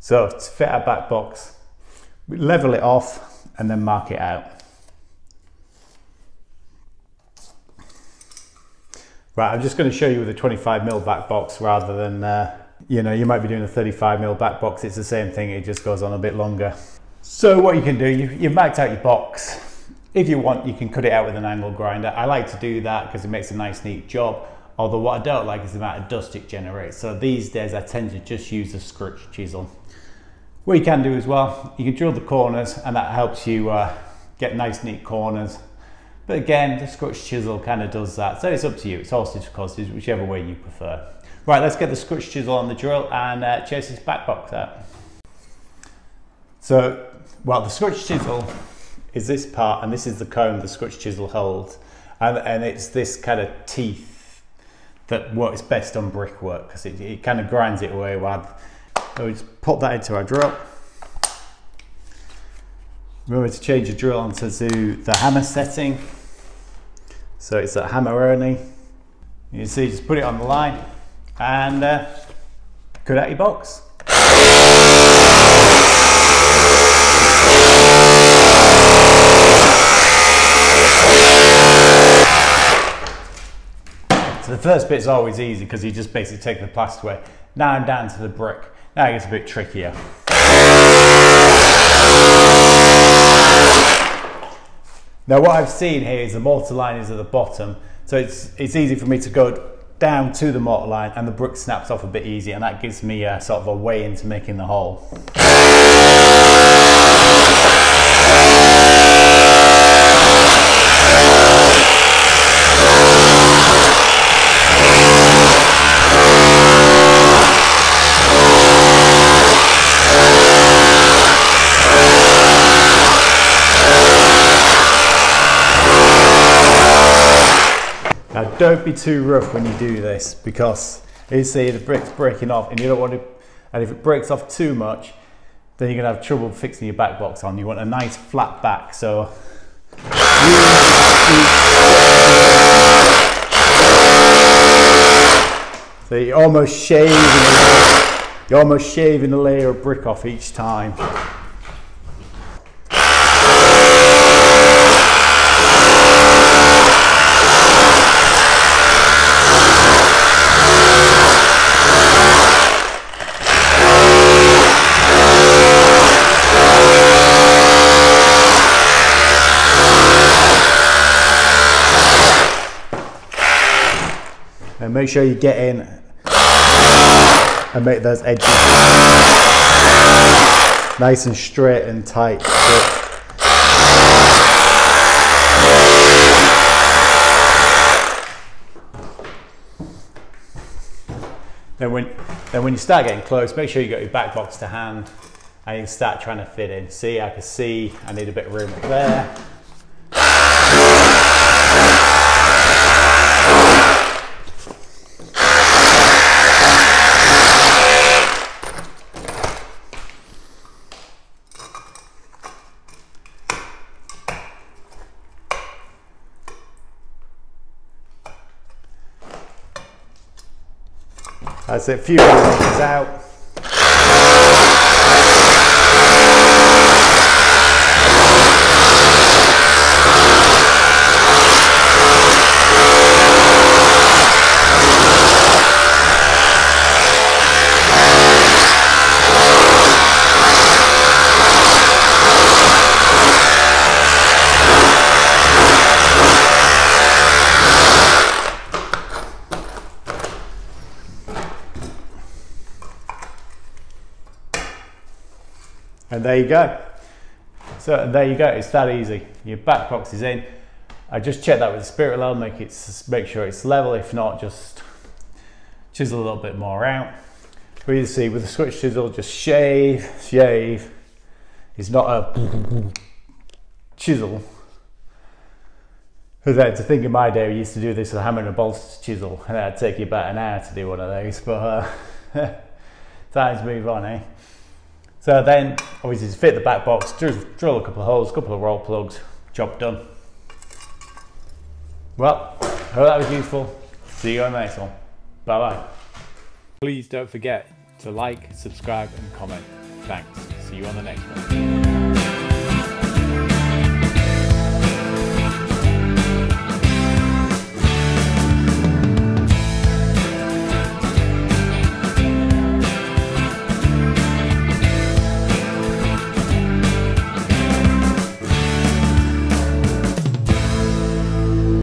So to fit our back box, we level it off and then mark it out. Right, I'm just going to show you with a 25mm back box rather than, you know, you might be doing a 35mm back box. It's the same thing, it just goes on a bit longer. So what you can do, you've marked out your box. If you want, you can cut it out with an angle grinder. I like to do that because it makes a nice neat job. Although what I don't like is the amount of dust it generates. So these days I tend to just use a scutch chisel. What you can do as well, you can drill the corners and that helps you get nice neat corners. But again, the scutch chisel kind of does that. So it's up to you, it's horses for courses, whichever way you prefer. Right, let's get the scutch chisel on the drill and chase this back box out. So, well, the scutch chisel is this part, and this is the comb the scutch chisel holds. And it's this kind of teeth that works best on brickwork because it kind of grinds it away. So we just pop that into our drill. Remember to change your drill onto the hammer setting. So it's that hammer only. You can see, just put it on the line and cut out your box. So the first bit's always easy because you just basically take the plaster away. Now I'm down to the brick. Now it gets a bit trickier. Now what I've seen here is the mortar line is at the bottom, so it's easy for me to go down to the mortar line and the brick snaps off a bit easier, and that gives me sort of a way into making the hole. Now don't be too rough when you do this because you see the brick's breaking off and you don't want to, and if it breaks off too much then you're going to have trouble fixing your back box on. You want a nice flat back, so you're almost shaving a layer of brick off each time. And make sure you get in and make those edges nice and straight and tight. Then when you start getting close, make sure you got your back box to hand and you start trying to fit in. See, I can see I need a bit of room up there. That's it, a few millimeters out. And there you go. So there you go, it's that easy. Your back box is in. I just checked that with the spirit level, make sure it's level. If not, just chisel a little bit more out. But you see with the scutch chisel, just shave. It's not a chisel. Because to think in my day, we used to do this with a hammer and a bolster chisel, and that'd take you about an hour to do one of those. But times move on, eh? So then, obviously to fit the back box, drill a couple of holes, a couple of roll plugs, job done. Well, hope that was useful. See you on the next one. Bye bye. Please don't forget to like, subscribe and comment. Thanks. See you on the next one.